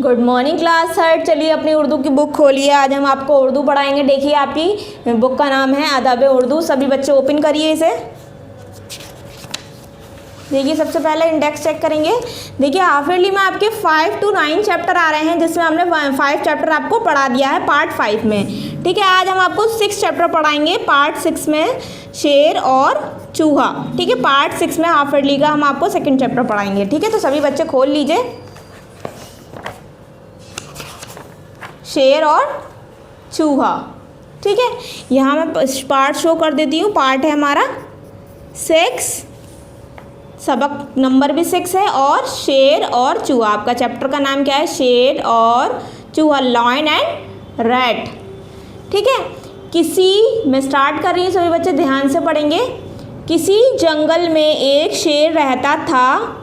Good morning class sir. चलिए अपनी उर्दू की बुक खोलिए। आज हम आपको उर्दू पढ़ाएंगे। देखिए आपकी बुक का नाम है अदब उर्दू। सभी बच्चे ओपन करिए इसे। देखिए सबसे पहले इंडेक्स चेक करेंगे। देखिए हाफ ईयरली में आपके 5 to 9 चैप्टर आ रहे हैं, जिसमें हमने 5 चैप्टर आपको पढ़ा दिया है पार्ट 5 में। ठीक है, आज हम आपको 6 चैप्टर पढ़ाएंगे। पार्ट 6 में शेर और चूहा। ठीक है, पार्ट 6 में हाफ ईयरली का हम आपको सेकंड चैप्टर पढ़ाएंगे। ठीक है, तो सभी बच्चे खोल लीजिए शेर और चूहा। ठीक है, यहाँ मैं पार्ट शो कर देती हूँ। पार्ट है हमारा 6, सबक नंबर भी 6 है, और शेर और चूहा। आपका चैप्टर का नाम क्या है? शेर और चूहा, लॉयन एंड रैट। ठीक है, मैं स्टार्ट कर रही हूँ, सभी बच्चे ध्यान से पढ़ेंगे। किसी जंगल में एक शेर रहता था।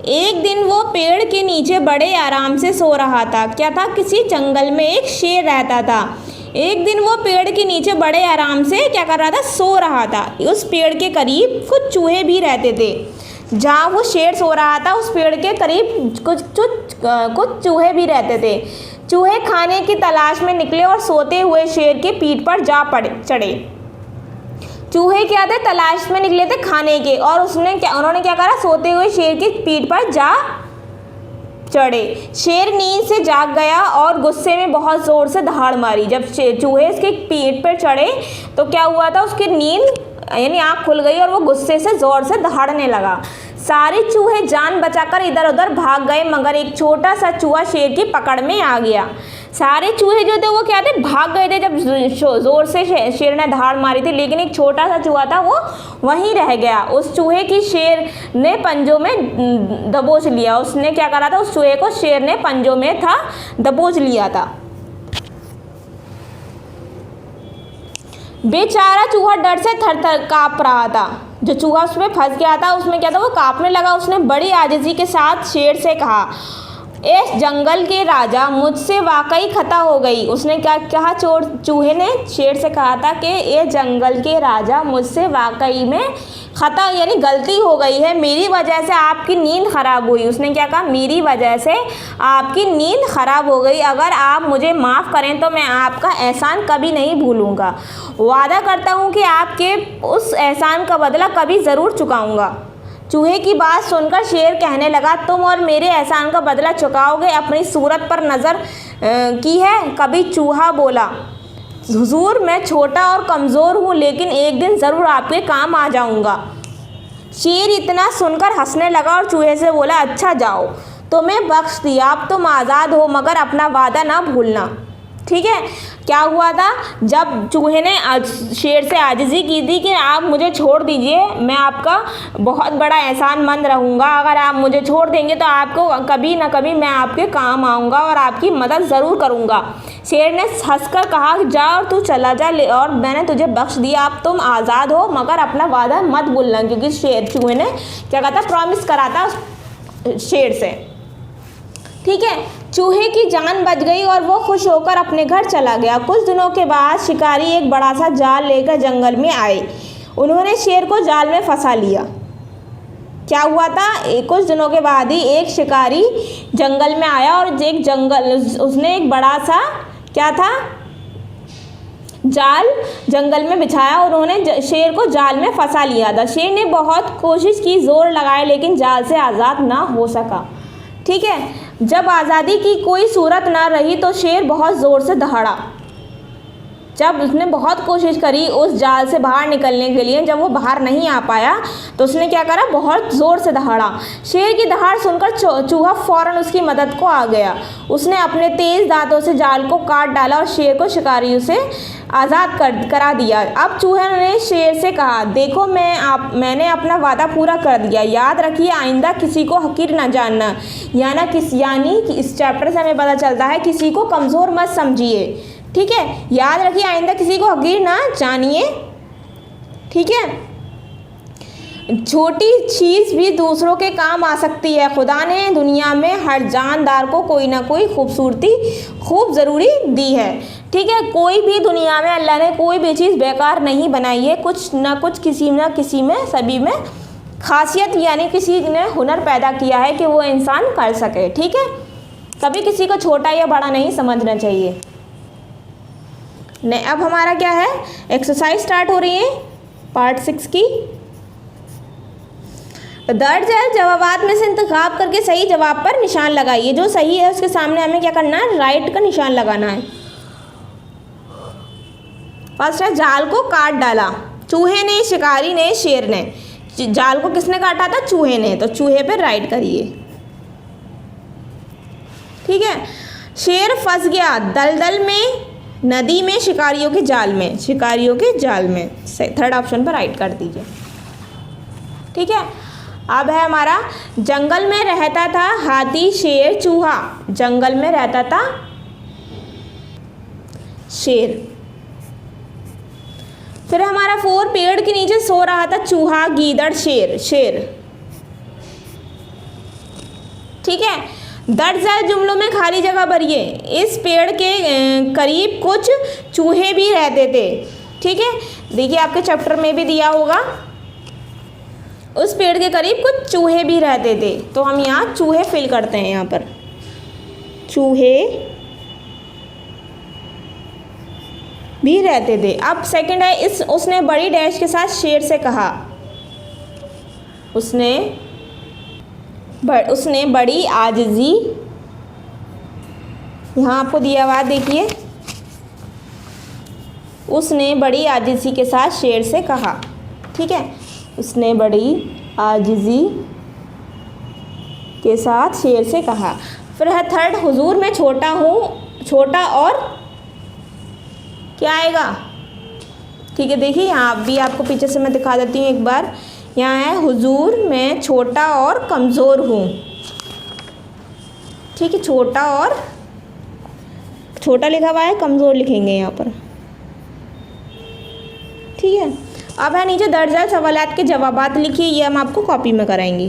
एक दिन वो पेड़ के नीचे बड़े आराम से सो रहा था। क्या था? किसी जंगल में एक शेर रहता था। एक दिन वो पेड़ के नीचे बड़े आराम से क्या कर रहा था? सो रहा था। उस पेड़ के करीब कुछ चूहे भी रहते थे। जहाँ वो शेर सो रहा था उस पेड़ के करीब कुछ चूहे भी रहते थे। चूहे खाने की तलाश में निकले और सोते हुए शेर के पीठ पर जा चढ़े। चूहे क्या थे? तलाश में निकले थे खाने के, और उन्होंने क्या करा? सोते हुए शेर की पीठ पर जा चढ़े। शेर नींद से जाग गया और गुस्से में बहुत ज़ोर से दहाड़ मारी। जब चूहे इसके पीठ पर चढ़े तो क्या हुआ था? उसकी नींद यानी आँख खुल गई और वो गुस्से से ज़ोर से दहाड़ने लगा। सारे चूहे जान बचाकर इधर उधर भाग गए, मगर एक छोटा सा चूहा शेर की पकड़ में आ गया। सारे चूहे जो थे वो क्या थे? भाग गए थे जब ज़ोर से शेर ने दहाड़ मारी थी, लेकिन एक छोटा सा चूहा था वो वहीं रह गया। उस चूहे की शेर ने पंजों में दबोच लिया। उसने क्या करा था? उस चूहे को शेर ने पंजों में दबोच लिया था। बेचारा चूहा डर से थर-थर काँप रहा था। जो चूहा उसमें फंस गया था उसमें क्या था? वो काँपने लगा। उसने बड़ी आजिज़ी के साथ शेर से कहा, इस जंगल के राजा, मुझसे वाकई खता हो गई। उसने क्या कहा? चूहे ने शेर से कहा था कि ये जंगल के राजा, मुझसे वाकई में खता यानी गलती हो गई है। मेरी वजह से आपकी नींद ख़राब हुई। उसने क्या कहा? मेरी वजह से आपकी नींद ख़राब हो गई। अगर आप मुझे माफ़ करें तो मैं आपका एहसान कभी नहीं भूलूंगा। वादा करता हूँ कि आपके उस एहसान का बदला कभी ज़रूर चुकाऊँगा। चूहे की बात सुनकर शेर कहने लगा, तुम और मेरे एहसान का बदला चुकाओगे? अपनी सूरत पर नज़र की है? कभी चूहा बोला, हुजूर मैं छोटा और कमज़ोर हूँ, लेकिन एक दिन ज़रूर आपके काम आ जाऊँगा। शेर इतना सुनकर हंसने लगा और चूहे से बोला, अच्छा जाओ, तुम्हें बख्श दिया, अब तुम आज़ाद हो, मगर अपना वादा ना भूलना। ठीक है, क्या हुआ था? जब चूहे ने शेर से आजिज़ी की थी कि आप मुझे छोड़ दीजिए, मैं आपका बहुत बड़ा एहसानमंद रहूँगा। अगर आप मुझे छोड़ देंगे तो आपको कभी ना कभी मैं आपके काम आऊँगा और आपकी मदद ज़रूर करूँगा। शेर ने हंसकर कहा, जा और तू चला जा, और मैंने तुझे बख्श दिया, अब तुम आज़ाद हो, मगर अपना वादा मत भूलना। क्योंकि चूहे ने क्या कहा था? प्रॉमिस करा था शेर से। ठीक है, चूहे की जान बच गई और वो खुश होकर अपने घर चला गया। कुछ दिनों के बाद शिकारी एक बड़ा सा जाल लेकर जंगल में आए। उन्होंने शेर को जाल में फंसा लिया। क्या हुआ था? कुछ दिनों के बाद ही एक शिकारी जंगल में आया और उसने एक बड़ा सा क्या था? जाल जंगल में बिछाया और उन्होंने शेर को जाल में फंसा लिया था। शेर ने बहुत कोशिश की, जोर लगाए, लेकिन जाल से आज़ाद ना हो सका। ठीक है, जब आज़ादी की कोई सूरत ना रही तो शेर बहुत ज़ोर से दहाड़ा। जब उसने बहुत कोशिश करी उस जाल से बाहर निकलने के लिए, जब वो बाहर नहीं आ पाया तो उसने क्या करा? बहुत ज़ोर से दहाड़ा। शेर की दहाड़ सुनकर चूहा फ़ौरन उसकी मदद को आ गया। उसने अपने तेज़ दांतों से जाल को काट डाला और शेर को शिकारियों से आज़ाद करा दिया। अब चूहे ने शेर से कहा, देखो मैंने अपना वादा पूरा कर दिया। याद रखिए, आइंदा किसी को हकीर ना जानना। यानी कि इस चैप्टर से हमें पता चलता है किसी को कमज़ोर मत समझिए। ठीक है, याद रखिए, आइंदा किसी को हकीर ना जानिए। ठीक है, छोटी चीज़ भी दूसरों के काम आ सकती है। खुदा ने दुनिया में हर जानदार को कोई ना कोई खूबसूरती खूब ज़रूरी दी है। ठीक है, कोई भी दुनिया में अल्लाह ने कोई भी चीज़ बेकार नहीं बनाई है। कुछ ना कुछ किसी ना किसी में, सभी में खासियत यानी किसी ने हुनर पैदा किया है कि वो इंसान कर सके। ठीक है, कभी किसी को छोटा या बड़ा नहीं समझना चाहिए। अब हमारा क्या है, एक्सरसाइज स्टार्ट हो रही है पार्ट 6 की। दर्ज है जवाबात में से इंतखाब करके सही जवाब पर निशान लगाइए। जो सही है उसके सामने हमें क्या करना है, राइट का निशान लगाना है। फर्स्ट है, जाल को काट डाला। चूहे ने, शिकारी ने, शेर ने। जाल को किसने काटा था, चूहे ने, तो चूहे पे राइट करिए। ठीक है। शेर फंस गया दलदल में, नदी में, शिकारियों के जाल में। शिकारियों के जाल में, थर्ड ऑप्शन पर राइट कर दीजिए। ठीक है। अब है हमारा, जंगल में रहता था हाथी, शेर, चूहा। जंगल में रहता था शेर। फिर हमारा 4, पेड़ के नीचे सो रहा था चूहा, गीदड़, शेर। शेर। ठीक है। दर्ज है जुमलों में खाली जगह भरिए। इस पेड़ के करीब कुछ चूहे भी रहते थे। ठीक है। देखिए आपके चैप्टर में भी दिया होगा, उस पेड़ के करीब कुछ चूहे भी रहते थे, तो हम यहाँ चूहे फिल करते हैं। यहाँ पर चूहे भी रहते थे। अब सेकंड है, उसने बड़ी डैश के साथ शेर से कहा। उसने बड़ी आजिज़ी, यहाँ आपको दिया हुआ देखिए, उसने बड़ी आजिज़ी के साथ शेर से कहा। ठीक है। उसने बड़ी आजिज़ी के साथ शेर से कहा। फिर है थर्ड, हुजूर मैं छोटा हूँ, छोटा और क्या आएगा। ठीक है। देखिए यहाँ भी आपको पीछे से मैं दिखा देती हूँ एक बार। यहाँ है, हुजूर मैं छोटा और कमज़ोर हूँ। ठीक है। छोटा और, छोटा लिखा हुआ है, कमज़ोर लिखेंगे यहाँ पर। ठीक है। अब है नीचे, दर्ज है सवालात के जवाबात लिखिए। ये हम आपको कॉपी में कराएंगे।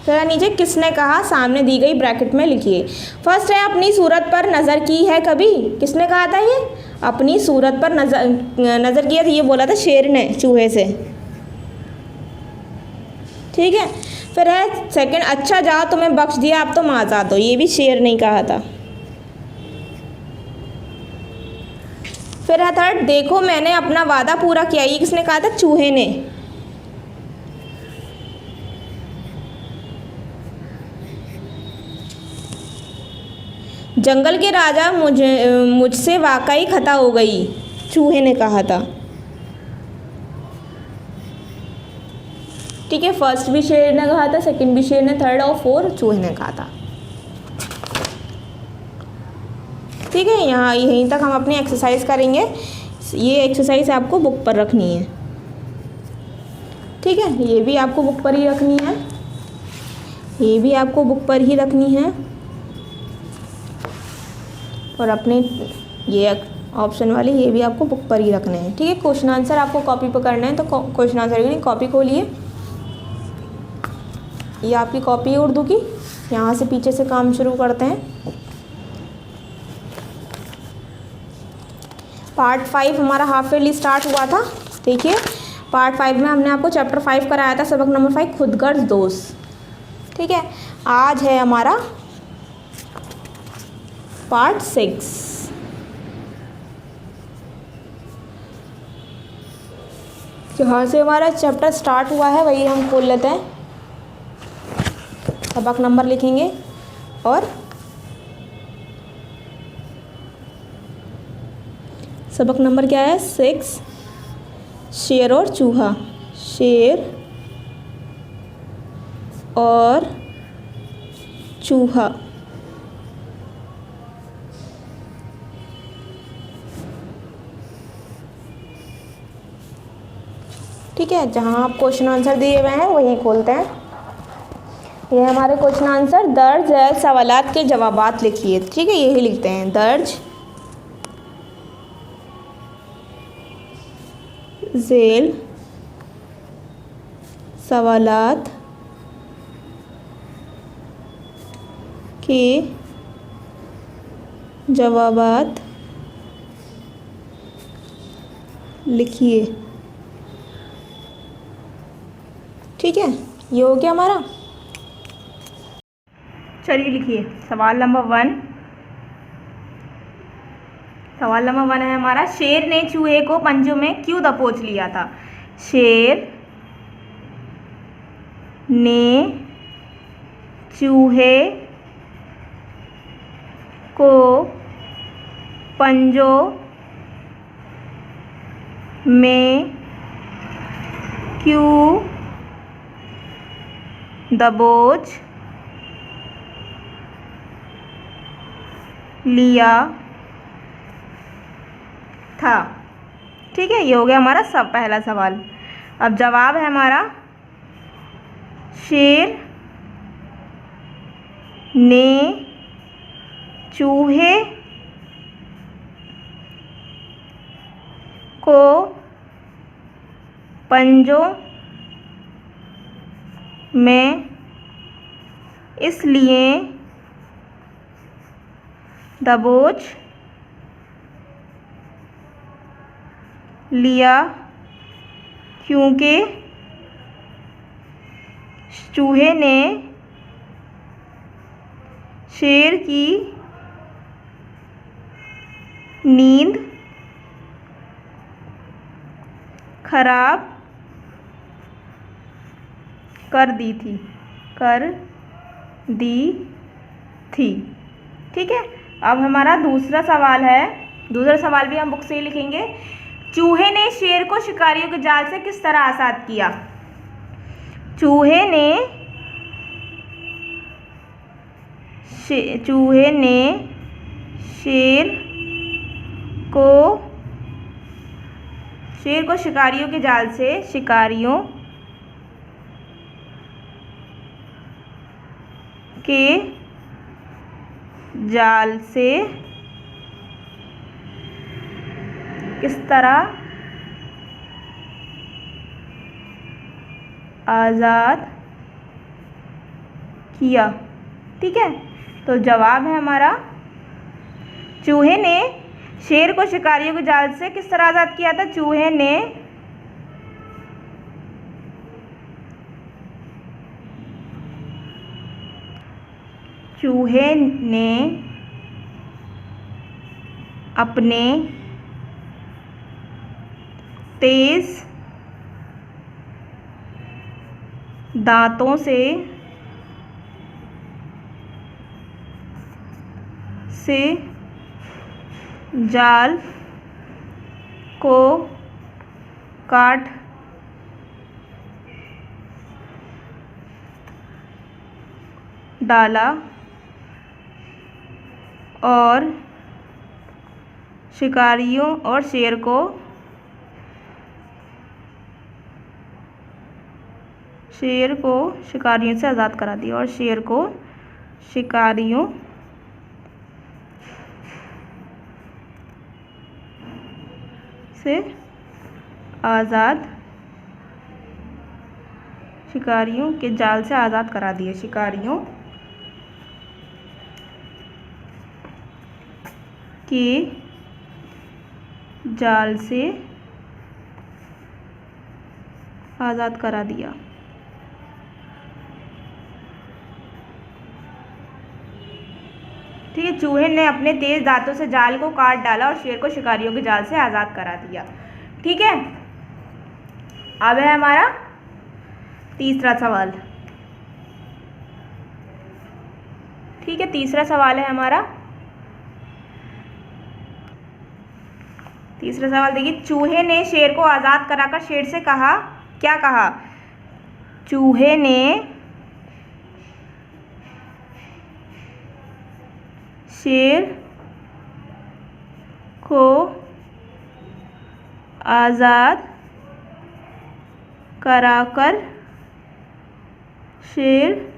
फिर है नीचे, किसने कहा, सामने दी गई ब्रैकेट में लिखिए। फर्स्ट है, अपनी सूरत पर नज़र की है कभी। किसने कहा था ये, अपनी सूरत पर नज़र किया था, ये बोला था शेर ने चूहे से। ठीक है। फिर है सेकंड, अच्छा जाओ तुम्हें बख्श दिया, अब तुम आज़ाद हो। ये भी शेर नहीं कहा था। फिर है थर्ड, देखो मैंने अपना वादा पूरा किया। ये किसने कहा था, चूहे ने। जंगल के राजा, मुझसे वाकई खता हो गई, चूहे ने कहा था। ठीक है। फर्स्ट भी शेर ने कहा था, सेकंड भी शेर ने, थर्ड और फोर्थ चूहे ने कहा था। ठीक है। यहाँ यहीं तक हम अपनी एक्सरसाइज करेंगे। ये एक्सरसाइज आपको बुक पर रखनी है। ठीक है। ये भी आपको बुक पर ही रखनी है, ये भी आपको बुक पर ही रखनी है, और अपने ये ऑप्शन वाले ये भी आपको बुक पर ही रखने हैं। ठीक है। क्वेश्चन आंसर आपको कॉपी पर करना है, तो क्वेश्चन आंसर की कॉपी खोलिए। ये आपकी कॉपी है उर्दू की। यहाँ से पीछे से काम शुरू करते हैं। पार्ट 5 हमारा हाफ ईयरली स्टार्ट हुआ था। देखिए पार्ट 5 में हमने आपको चैप्टर 5 कराया था, सबक नंबर 5, खुदगर्ज दोस्त। ठीक है। आज है हमारा पार्ट 6। जहाँ से हमारा चैप्टर स्टार्ट हुआ है वही हम खोल लेते हैं। सबक नंबर लिखेंगे और सबक नंबर क्या है, 6। शेर और चूहा। शेर और चूहा। ठीक है। जहाँ आप क्वेश्चन आंसर दिए हुए हैं वहीं खोलते हैं। ये हमारे क्वेश्चन आंसर, दर्ज है सवालात के जवाबात लिखिए। ठीक है। यही लिखते हैं, दर्ज ज़ेल सवालात के जवाबात लिखिए। ठीक है। ये हो गया हमारा। चलिए लिखिए सवाल नंबर 1। सवाल नंबर 1 है हमारा, शेर ने चूहे को पंजों में क्यों दबोच लिया था? शेर ने चूहे को पंजों में क्यों दबोच लिया था? ठीक है, ये हो गया हमारा पहला सवाल। अब जवाब है हमारा, शेर ने चूहे को पंजों में इसलिए दबोच लिया क्योंकि चूहे ने शेर की नींद खराब कर दी थी। ठीक है, अब हमारा दूसरा सवाल है। दूसरा सवाल भी हम बुक से ही लिखेंगे। चूहे ने शेर को शिकारियों के जाल से किस तरह आज़ाद किया? चूहे ने शेर को शिकारियों के जाल से शिकारियों के जाल से किस तरह आज़ाद किया? ठीक है, तो जवाब है हमारा, चूहे ने शेर को शिकारियों के जाल से किस तरह आज़ाद किया था? चूहे ने अपने तेज दांतों से जाल को काट डाला और शिकारियों और शेर को शिकारियों से आज़ाद करा दिया और शेर को शिकारियों से शिकारियों के जाल से आज़ाद करा दिए। शिकारियों के जाल से आज़ाद करा दिया। ठीक है, चूहे ने अपने तेज दांतों से जाल को काट डाला और शेर को शिकारियों के जाल से आज़ाद करा दिया। ठीक है, अब है हमारा तीसरा सवाल। ठीक है, तीसरा सवाल है हमारा। तीसरा सवाल देखिए, चूहे ने शेर को आज़ाद कराकर शेर से कहा, क्या कहा? चूहे ने शेर को आज़ाद कराकर शेर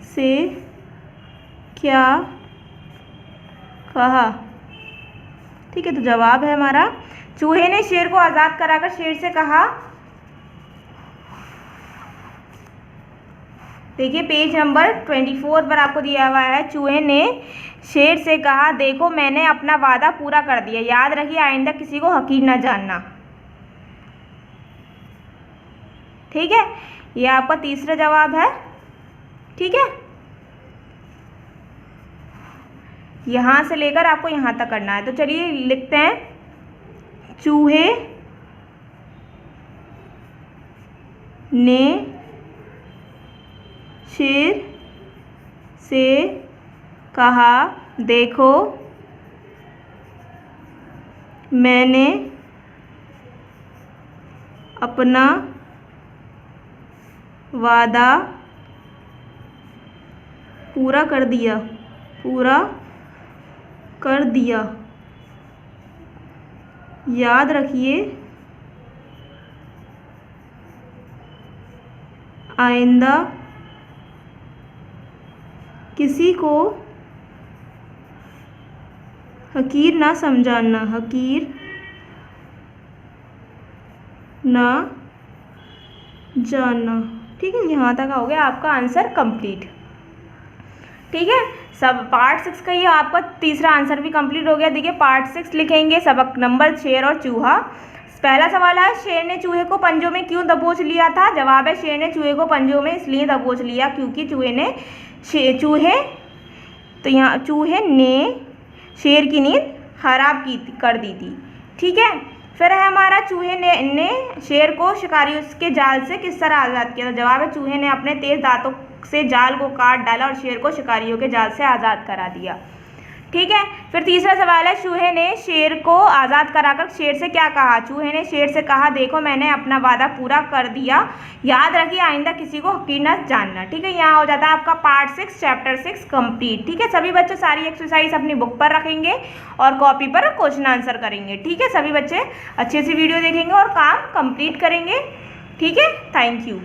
से क्या कहा? ठीक है, तो जवाब है हमारा, चूहे ने शेर को आज़ाद कराकर शेर से कहा। देखिए पेज नंबर 24 पर आपको दिया हुआ है, चूहे ने शेर से कहा, देखो मैंने अपना वादा पूरा कर दिया, याद रखिए आइंदा किसी को हकीर ना जानना। ठीक है, ये आपका तीसरा जवाब है। ठीक है, यहाँ से लेकर आपको यहाँ तक करना है। तो चलिए लिखते हैं, चूहे ने शेर से कहा, देखो मैंने अपना वादा पूरा कर दिया, याद रखिए आइंदा किसी को हकीर ना समझाना, ठीक है। यहाँ तक हो गया आपका आंसर कंप्लीट। ठीक है, सब पार्ट 6 का ये आपका तीसरा आंसर भी कंप्लीट हो गया। देखिए पार्ट 6 लिखेंगे, सबक नंबर शेर और चूहा। पहला सवाल है, शेर ने चूहे को पंजों में क्यों दबोच लिया था? जवाब है, शेर ने चूहे को पंजों में इसलिए दबोच लिया क्योंकि चूहे ने शेर की नींद खराब कर दी थी। ठीक है, फिर है हमारा, चूहे ने शेर को शिकारियों के जाल से किस तरह आज़ाद किया? तो जवाब है, चूहे ने अपने तेज दांतों से जाल को काट डाला और शेर को शिकारियों के जाल से आज़ाद करा दिया। ठीक है, फिर तीसरा सवाल है, चूहे ने शेर को आज़ाद कराकर शेर से क्या कहा? चूहे ने शेर से कहा, देखो मैंने अपना वादा पूरा कर दिया, याद रखिए आइंदा किसी को हकीर न जानना। ठीक है, यहाँ हो जाता है आपका पार्ट 6 चैप्टर 6 कंप्लीट। ठीक है, सभी बच्चे सारी एक्सरसाइज अपनी बुक पर रखेंगे और कॉपी पर क्वेश्चन आंसर करेंगे। ठीक है, सभी बच्चे अच्छे से वीडियो देखेंगे और काम कंप्लीट करेंगे। ठीक है, थैंक यू।